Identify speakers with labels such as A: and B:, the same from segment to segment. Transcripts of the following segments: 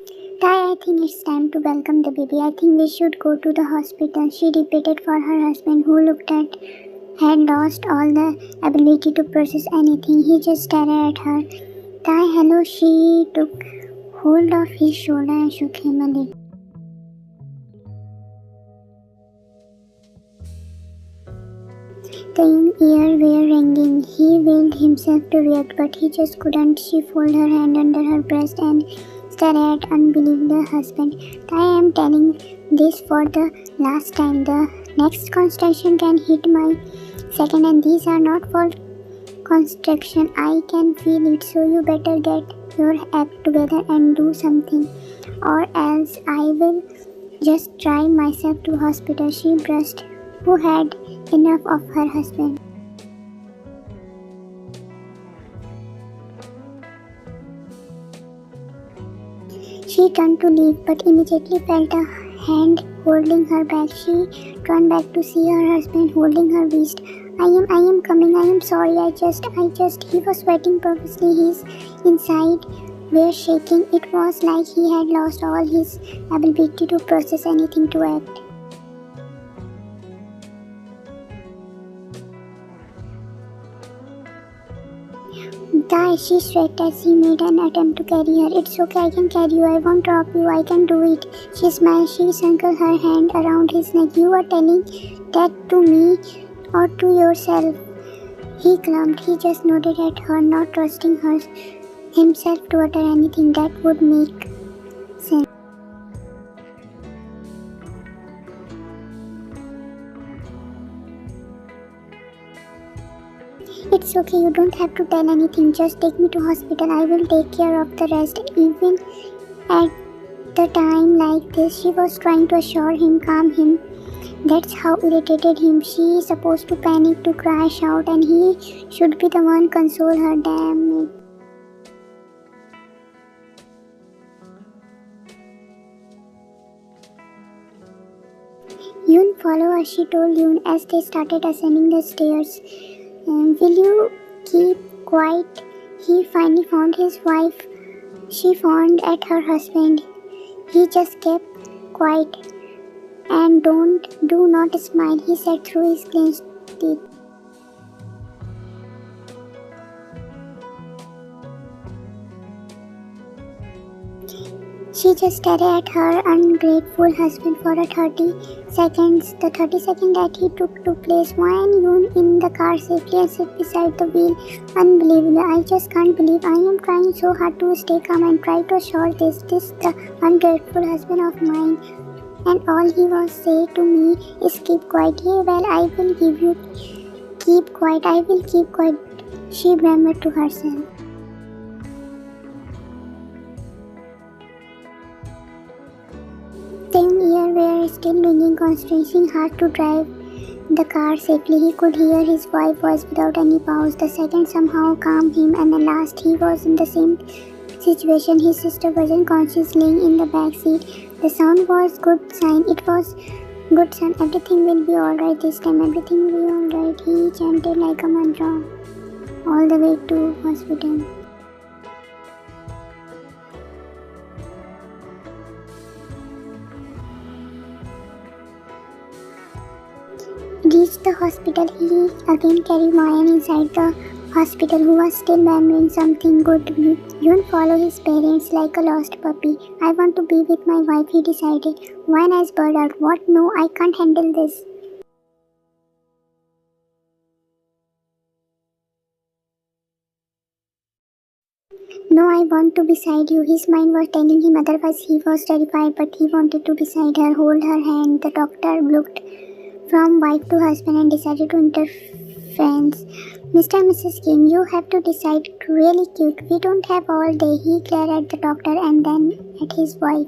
A: Tai, I think it's time to welcome the baby. I think we should go to the hospital. She repeated for her husband, who looked at had lost all the ability to process anything. He just stared at her. Tai, hello. She took hold of his shoulder and shook him a little. The ears were ringing. He willed himself to react, but he just couldn't. She folded her hand under her breast and stared at unbelievable husband. I am telling this for the last time. The next construction can hit my second, and these are not for construction. I can feel it, so you better get your act together and do something, or else I will just drive myself to hospital. She brushed, who had enough of her husband. She turned to leave, but immediately felt a hand holding her back. She turned back to see her husband holding her wrist. I am coming. I am sorry. He was sweating profusely. His inside were shaking. It was like he had lost all his ability to process anything, to act. Die, she shrieked as he made an attempt to carry her. It's okay, I can carry you. I won't drop you. I can do it. She smiled. She circled her hand around his neck. You are telling that to me or to yourself? He clumped. He just nodded at her, not trusting himself to utter anything that would make sense. It's okay, you don't have to tell anything. Just take me to hospital. I will take care of the rest. Even at the time like this, she was trying to assure him, calm him. That's how irritated him. She is supposed to panic, to cry, shout, and he should be the one console her. Damn it. Yoon, follow us, she told Yoon as they started ascending the stairs. Will you keep quiet? He finally found his wife. She fawned at her husband. He just kept quiet. And do not smile, he said through his clenched teeth. She just stared at her ungrateful husband for a 30 seconds. The 30 seconds that he took to place Wyan Yoon in the car safely and sit beside the wheel. Unbelievable. I just can't believe I am trying so hard to stay calm and try to assure this the ungrateful husband of mine. And all he was say to me is keep quiet. Yeah, well, I will give you keep quiet. I will keep quiet. She murmured to herself. Same ear were still ringing, constraining hard to drive the car safely. He could hear his wife's voice without any pause. The second somehow calmed him, and at last he was in the same situation. His sister wasn't conscious, laying in the back seat. The sound was good sign. It was good son. Everything will be alright this time. Everything will be alright. He chanted like a mantra all the way to hospital. Reached the hospital, he again carried Mayan inside the hospital, who was still murmuring something good. Yoon followed his parents like a lost puppy. I want to be with my wife, he decided. One eyes burst out. What? No, I can't handle this. No, I want to beside you. His mind was telling him otherwise. He was terrified, but he wanted to beside her, hold her hand. The doctor looked from wife to husband and decided to interfere. Mr. and Mrs. Kim, you have to decide really quick. We don't have all day. He glared at the doctor and then at his wife.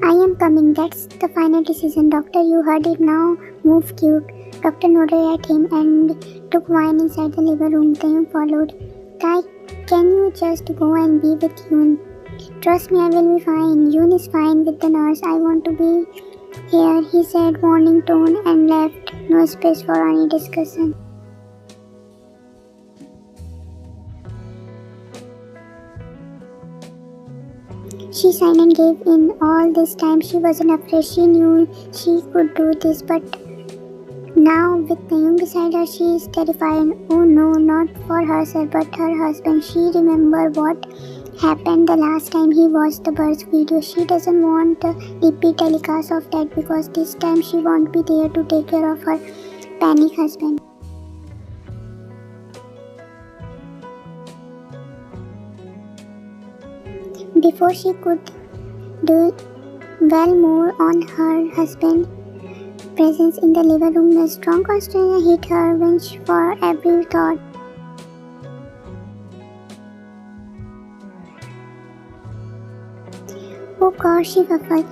A: I am coming. That's the final decision. Doctor, you heard it now. Move quick. Doctor nodded at him and took wine inside the labor room. Taeyong followed. Tai, can you just go and be with Yoon? Trust me, I will be fine. Yoon is fine with the nurse. I want to be here, he said, warning tone, and left no space for any discussion. She signed and gave in. All this time she wasn't afraid. She knew she could do this, but now with Naeem beside her, she is terrified. Oh no, not for herself but her husband. She remembered what happened the last time he watched the birds video. She doesn't want a repeat telecast of that because this time she won't be there to take care of her panic husband. Before she could do well more on her husband's presence in the living room, a strong consternation hit her when for every thought. Oh God, she waffled.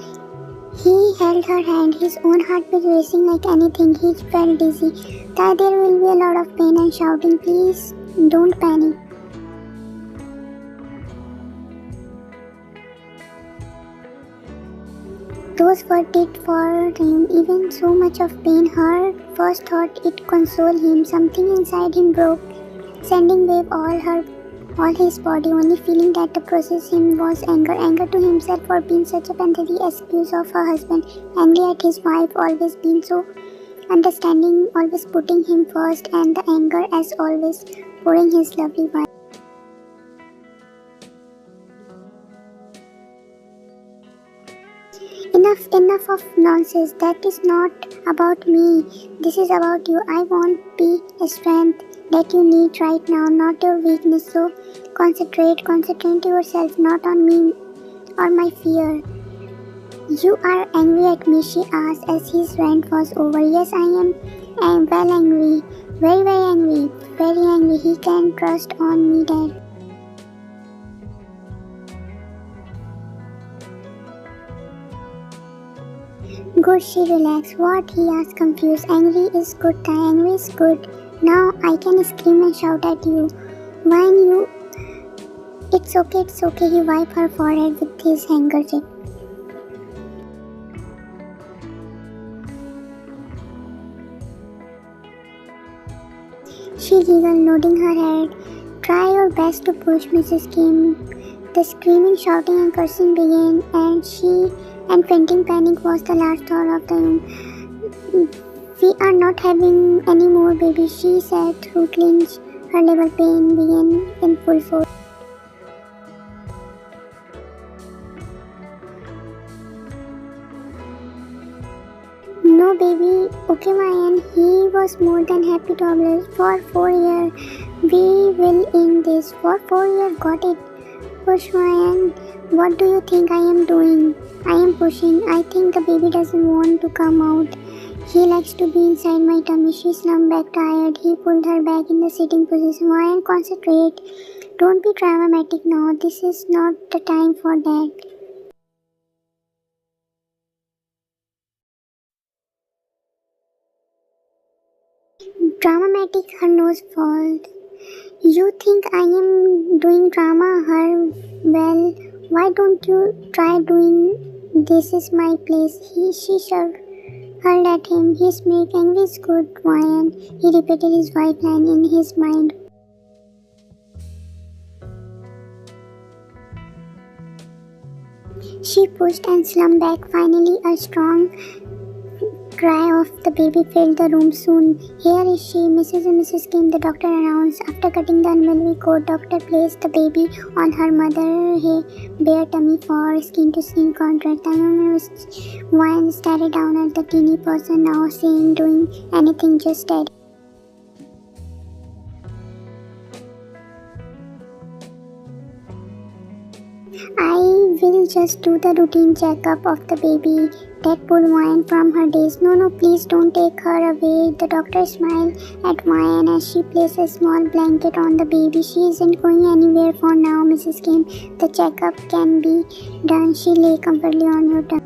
A: He held her hand, his own heartbeat racing like anything. He felt dizzy. That there will be a lot of pain and shouting. Please don't panic. Those words did for him even so much of pain. Her first thought it consoled him. Something inside him broke, sending wave all his body. Only feeling that to process him was anger. Anger to himself for being such a pathetic excuse of her husband. Angry at his wife, always being so understanding, always putting him first, and the anger as always pouring his lovely wife. Enough of nonsense. That is not about me. This is about you. I won't be a strength that you need right now, not your weakness. So concentrate yourself, not on me or my fear. You are angry at me, she asked as his rant was over. Yes, I am well angry. Very, very angry. Very angry. He can trust on me, Dad. Good, she relaxed. What? He asked confused. Angry is good, Ty. Angry is good. Now I can scream and shout at you. When you... It's okay. He wiped her forehead with his handkerchief. She giggled, nodding her head. Try your best to push, Mrs. Kim. The screaming, shouting and cursing began, and fainting panic was the last thought of the room. We are not having any more, baby, she said through clenched. Her labor pain began in full force. No, baby. Okay, Ryan. He was more than happy to oblige. For 4 years, we will end this. For 4 years, got it. Push, Ryan. What do you think I am doing? I am pushing. I think the baby doesn't want to come out. He likes to be inside my tummy. She slumped back tired. He pulled her back in the sitting position. Ryan, concentrate. Don't be dramatic now. This is not the time for that. Dramatic, her nose falled. You think I am doing drama? Her, well, why don't you try doing this is my place? She hurled at him. His make angry is good, Ryan. He repeated his wife line in his mind. She pushed and slumped back. Finally, a strong cry of the baby filled the room soon. Here is she, Mrs. and Mrs. Kim, the doctor announced. After cutting the umbilical cord, doctor placed the baby on her mother's bare tummy for skin-to-skin contact. Ryan stared down at the teeny person now, saying, doing anything, just steady. I will just do the routine checkup of the baby. That pulled Ryan from her daze. No, please don't take her away. The doctor smiled at Ryan as she placed a small blanket on the baby. She isn't going anywhere for now, Mrs. Kim. The checkup can be done. She lay comfortably on her tummy.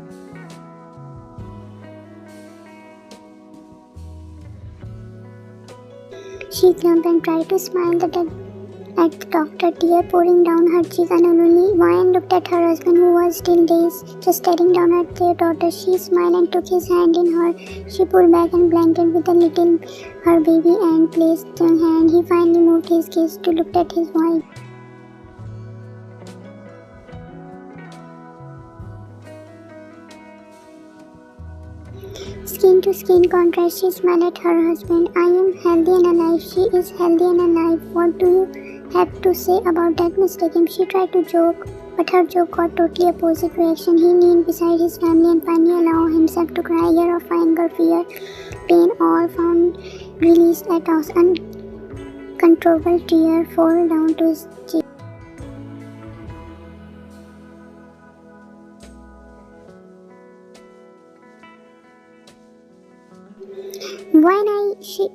A: She jumped and tried to smile at the doctor, tear pouring down her cheek unknowingly. Ryan looked at her husband, who was still dazed, just staring down at their daughter. She smiled and took his hand in her. She pulled back and blanket with her baby and placed her hand. He finally moved his gaze to look at his wife. Skin to skin contrast, she smiled at her husband. I am healthy and alive. She is healthy and alive. What do you have to say about that, Mr. Kim? She tried to joke, but her joke got totally opposite reaction. He leaned beside his family and finally allowed himself to cry. A year of anger, fear, pain, all found released at us. Uncontrollable tear fall down to his cheek.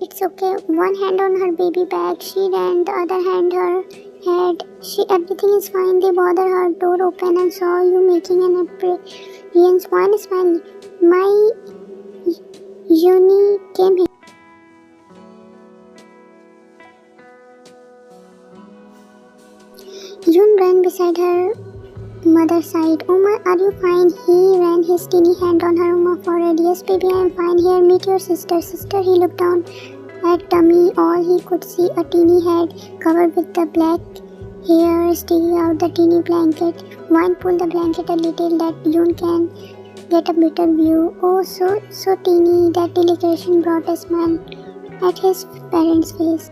A: It's okay. One hand on her baby bag, she ran, the other hand her head. Everything is fine. They bothered her door open and saw you making an appearance. One smile. My Uni came here. Yun ran beside her mother's side. Uma, are you fine? He ran his teeny hand on her Uma forehead. Yes, baby, I am fine. Here, meet your sister. Sister, he looked down at Tummy. All he could see a teeny head covered with the black hair sticking out the teeny blanket. One pulled the blanket a little that Yun can get a better view. Oh, so teeny. That delegation brought a smile at his parents' face.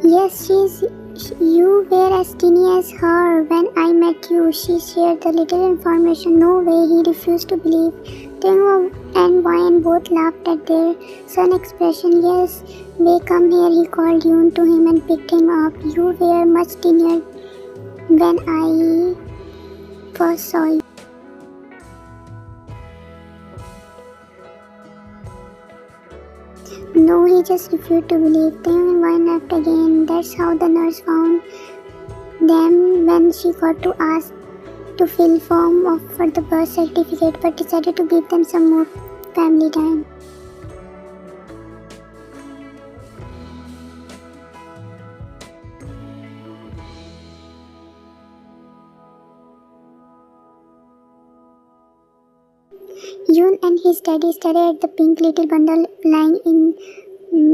A: Yes, you were as teeny as her when I met you. She shared the little information. No way, he refused to believe. Tengu and Wyan both laughed at their son's expression. Yes, they come here, he called Yun to him and picked him up. You were much teenier when I first saw you. No, he just refused to believe. Then one laughed again. That's how the nurse found them when she got to ask to fill form for the birth certificate, but decided to give them some more family time. Yun and his daddy stared at the pink little bundle lying in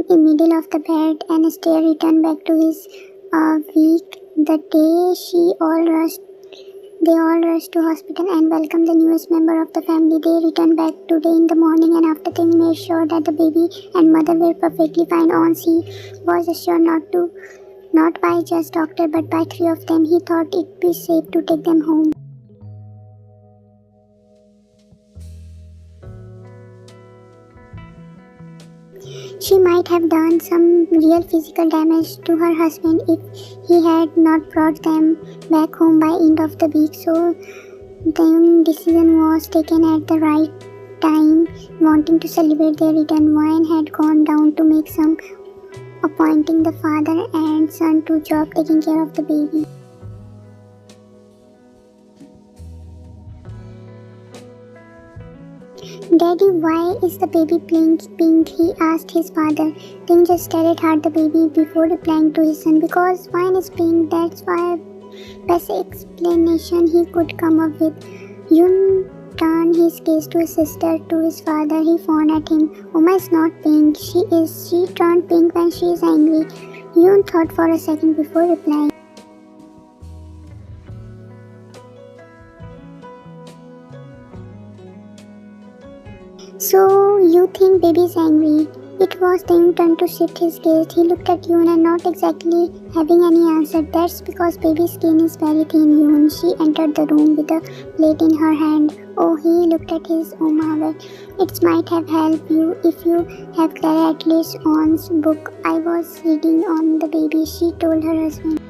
A: middle of the bed, and Astaire returned back to his week. The day they all rushed to hospital and welcomed the newest member of the family. They returned back today in the morning, and after they made sure that the baby and mother were perfectly fine, Onsi was assured not by just doctor but by three of them. He thought it'd be safe to take them home. She might have done some real physical damage to her husband if he had not brought them back home by end of the week. So the decision was taken at the right time. Wanting to celebrate their return, Wyan had gone down to make some appointing the father and son to job taking care of the baby. Daddy, why is the baby pink? He asked his father. Tim just stared at the baby before replying to his son. Because wine is pink, that's why. Best explanation he could come up with. Yun turned his gaze to his sister, to his father. He frowned at him. Uma is not pink. She turned pink when she is angry. Yun thought for a second before replying. So, you think baby is angry? It was Taeyong turn to shift his gaze. He looked at Yoon and not exactly having any answer. That's because baby's skin is very thin, Yoon. She entered the room with a plate in her hand. Oh, he looked at his Well, it might have helped you if you have Clara at least on's book I was reading on the baby, she told her husband.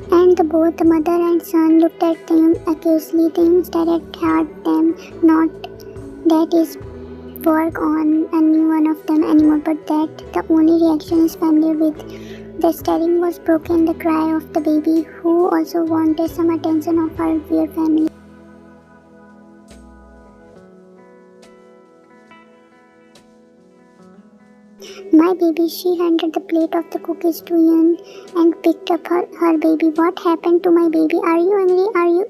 A: And both the mother and son looked at them accusingly. They stared at them. Not that is work on any one of them anymore, but that the only reaction is familiar with. The staring was broken, the cry of the baby, who also wanted some attention of her dear family. My baby, she handed the plate of the cookies to Yun and picked up her baby. What happened to my baby? Are you angry?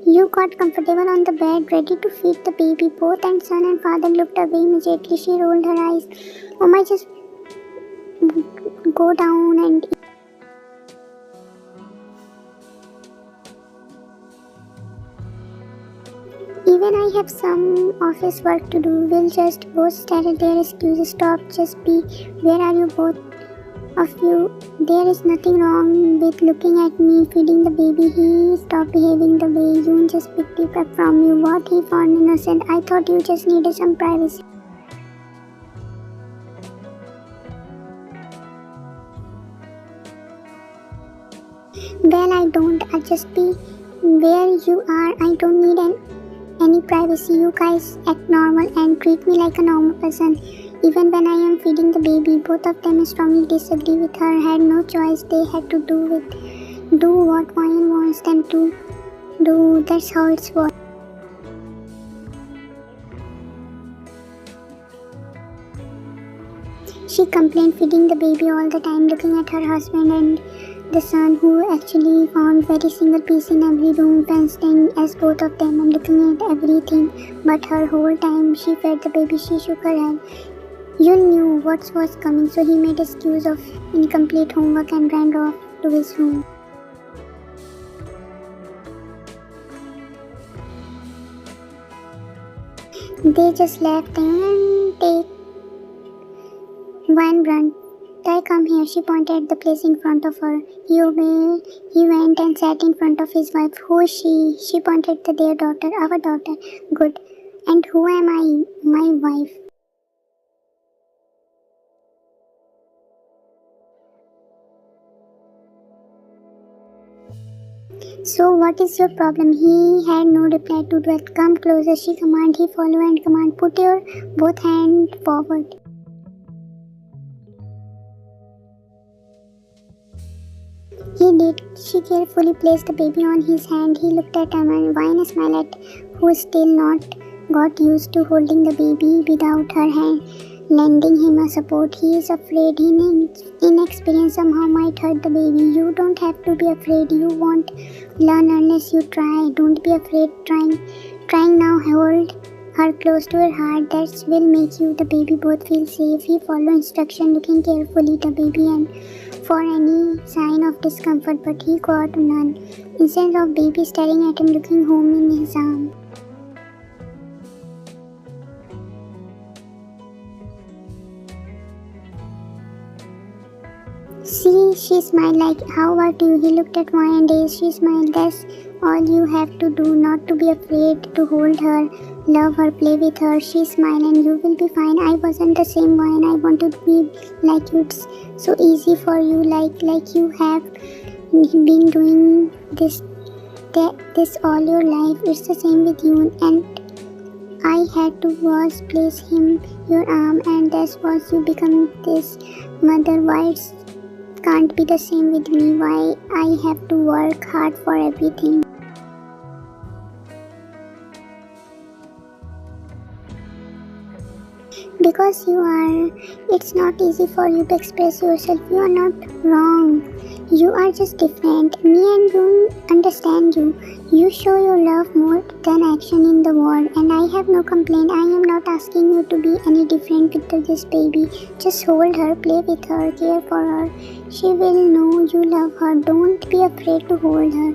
A: You got comfortable on the bed, ready to feed the baby. Both and son and father looked away immediately. She rolled her eyes. Oh my, just go down and even I have some office work to do. We'll just both stare at their excuses. Stop, just be. Where are you both of you? There is nothing wrong with looking at me feeding the baby. He stopped behaving the way you just picked it up from you. What? He found innocent. I thought you just needed some privacy. Well, I don't. I'll just be where you are. I don't need any privacy. You guys act normal and treat me like a normal person. Even when I am feeding the baby, both of them strongly disagree with her. Had no choice. They had to do what Ryan wants them to do. That's how it's works. She complained feeding the baby all the time, looking at her husband and the son, who actually found very single piece in every room, fenced in as both of them and looking at everything. But her whole time she fed the baby, she shook her head. You knew what was coming, so he made excuse of incomplete homework and ran off to his room. They just left and take one run. Ty, come here. She pointed at the place in front of her. He obeyed. He went and sat in front of his wife. Who is she? She pointed to their daughter. Our daughter. Good. And who am I? My wife. So what is your problem? He had no reply to that. Come closer, she commanded. He followed and commanded. Put your both hands forward. He did. She carefully placed the baby on his hand. He looked at him and Vine smiled at who still not got used to holding the baby without her hand, lending him a support. He is afraid his inexperience somehow might hurt the baby. You don't have to be afraid. You won't learn unless you try. Don't be afraid. Trying now. Hold her close to her heart. That will make you the baby both feel safe. He followed instruction, looking carefully at the baby and for any sign of discomfort, but he got none. Instead of baby staring at him, looking home in his arm. See, she smiled like, how about you? He looked at Moy and Daisy. She smiled. That's all you have to do, not to be afraid, to hold her, love her, play with her. She smiled and you will be fine. I wasn't the same boy and I want to be like you. It's so easy for you, like you have been doing this all your life. It's the same with you. And I had to was place him your arm and that's was you become this mother. Why it can't be the same with me? Why I have to work hard for everything? Because you are. It's not easy for you to express yourself. You are not wrong. You are just different. Me and you understand you. You show your love more than action in the world, and I have no complaint. I am not asking you to be any different with this baby. Just hold her, play with her, care for her. She will know you love her. Don't be afraid to hold her,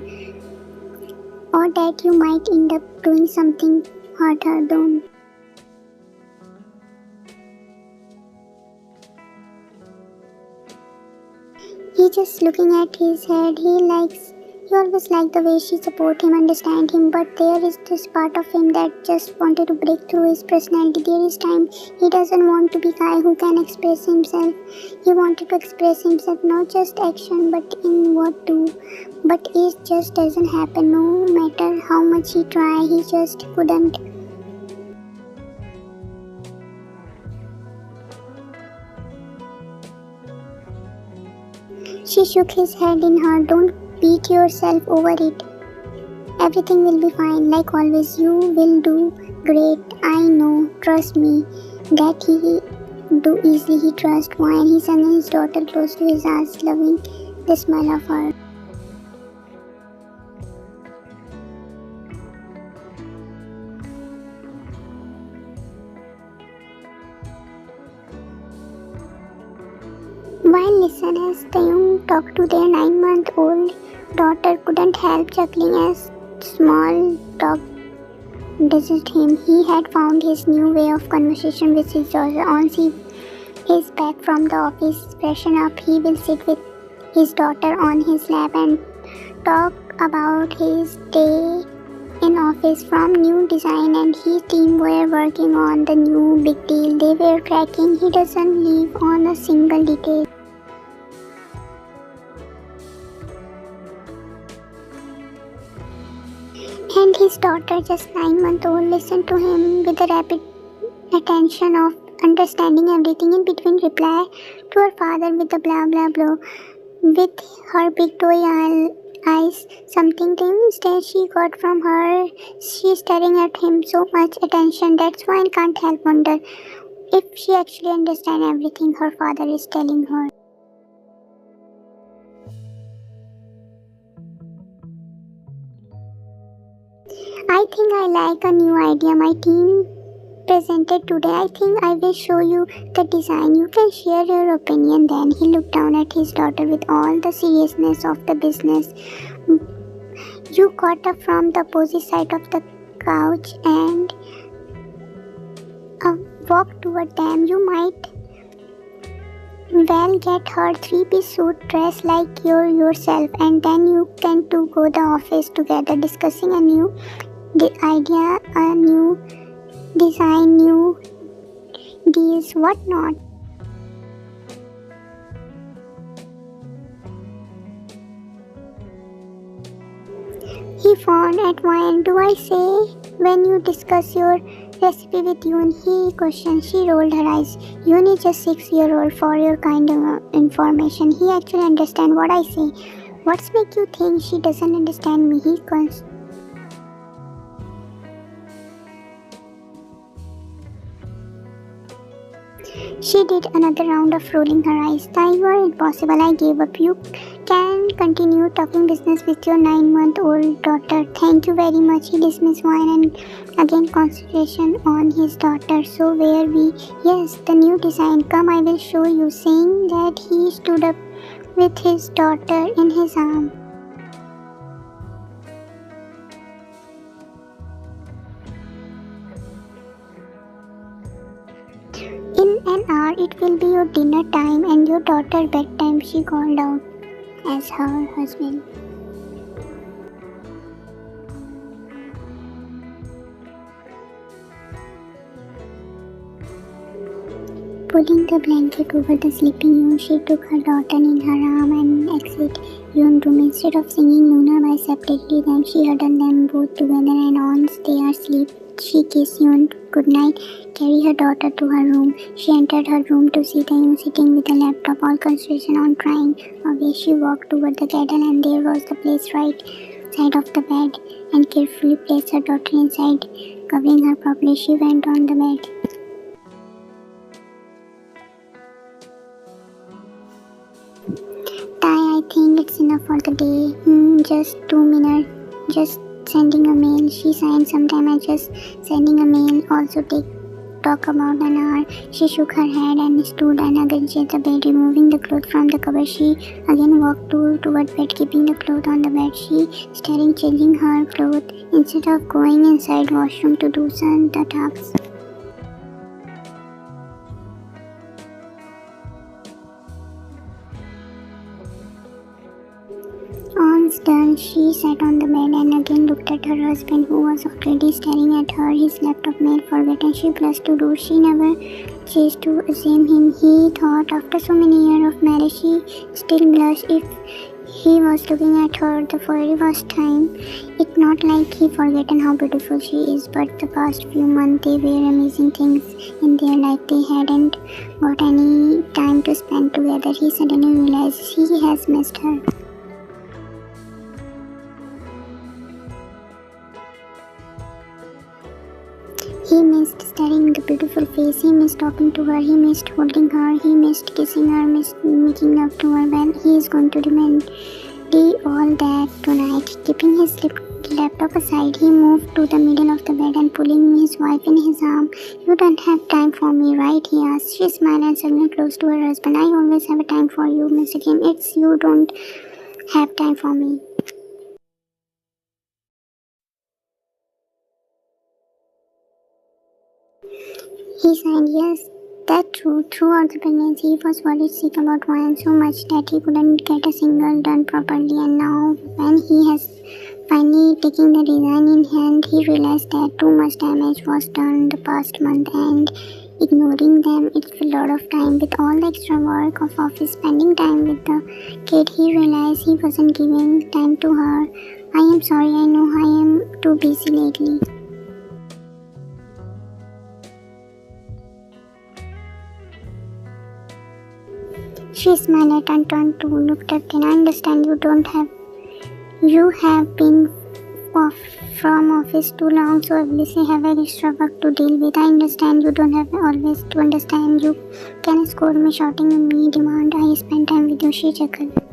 A: or that you might end up doing something hurt her. Don't. He just looking at his head. He always liked the way she support him, understand him, but there is this part of him that just wanted to break through his personality. There is time he doesn't want to be guy who can express himself. He wanted to express himself, not just action, but in what do. But it just doesn't happen. No matter how much he tried, he just couldn't. She shook his head in her. Don't beat yourself over it. Everything will be fine. Like always, you will do great. I know. Trust me. That he do easily. He trust Wine, his son and his daughter close to his eyes, loving the smile of her. While listeners Taeyong talked to their 9-month-old daughter couldn't help chuckling as small dog dissed him. He had found his new way of conversation with his daughter. Once he is back from the office, freshen up, he will sit with his daughter on his lap and talk about his day in office from new design and his team were working on the new big deal they were cracking. He doesn't leave on a single detail. And his daughter, just 9-month-old, listened to him with a rapid attention of understanding everything in between. Reply to her father with a blah blah blah with her big toy eyes. Something instead she got from her. She's staring at him so much attention. That's why I can't help wonder if she actually understands everything her father is telling her. I think I like a new idea my team presented today. I think I will show you the design. You can share your opinion. Then he looked down at his daughter with all the seriousness of the business. You got up from the opposite side of the couch and walked toward them. You might well get her 3-piece suit dress like you yourself, and then you can two go the office together discussing a new idea, a new design, new deals, whatnot. He frowned at wine. Do I say when you discuss your recipe with Yoon? He questioned. She rolled her eyes. Yoon is just 6-year-old for your kind of information. He actually understands what I say. What's make you think she doesn't understand me? He She did another round of rolling her eyes. You are impossible. I gave up. You can continue talking business with your 9-month-old daughter. Thank you very much. He dismissed wine and again concentration on his daughter. So where we? Yes, the new design. Come, I will show you. Saying that, he stood up with his daughter in his arm. In an hour it will be your dinner time and your daughter bedtime, she called out as her husband. Pulling the blanket over the sleeping Yoon, she took her daughter in her arm and exited Yoon's room. Instead of singing lullaby separately, then she huddled them both together and once they are asleep, she kissed Yoon goodnight, carried her daughter to her room. She entered her room to see Taeyong sitting with a laptop, all concentration on trying away. She walked toward the kettle and there was the place right side of the bed and carefully placed her daughter inside, covering her properly. She went on the bed. I think it's enough for the day. Just 2 minutes. Just sending a mail. She signed sometime. I just sending a mail. Also talk about an hour. She shook her head and stood against the bed, removing the clothes from the cover. She again walked toward bed, keeping the clothes on the bed. She started changing her clothes instead of going inside washroom to do the tasks. Once done, she sat on the bed and again looked at her husband, who was already staring at her. His laptop made forgotten. She blushed to do. She never chased to assume him. He thought after so many years of marriage, she still blushed if he was looking at her the very first time. It's not like he forgotten how beautiful she is, but the past few months they were amazing things in their life. They hadn't got any time to spend together. He suddenly realized he has missed her. He missed staring the beautiful face, he missed talking to her, he missed holding her, he missed kissing her, missed making love to her. Well, he is going to remember all that tonight. Keeping his lips the laptop aside, he moved to the middle of the bed and pulling his wife in his arm. "You don't have time for me, right?" he asked. She smiled and suddenly close to her husband. "I always have a time for you, Mr. Kim. It's you don't have time for me." He sighed, "Yes, that's true." Throughout the pregnancy, he was worried sick about wine so much that he couldn't get a single done properly. And now, when he has finally taken the design in hand, he realized that too much damage was done the past month, and ignoring them, it's a lot of time. With all the extra work of office, spending time with the kid, he realized he wasn't giving time to her. "I am sorry, I know I am too busy lately." She smiled and turned to look at him. "I understand you have been off from office too long, so obviously have extra work to deal with. I understand you don't have always to understand. You can scold me, shouting at me, demand I spend time with you." She chuckled.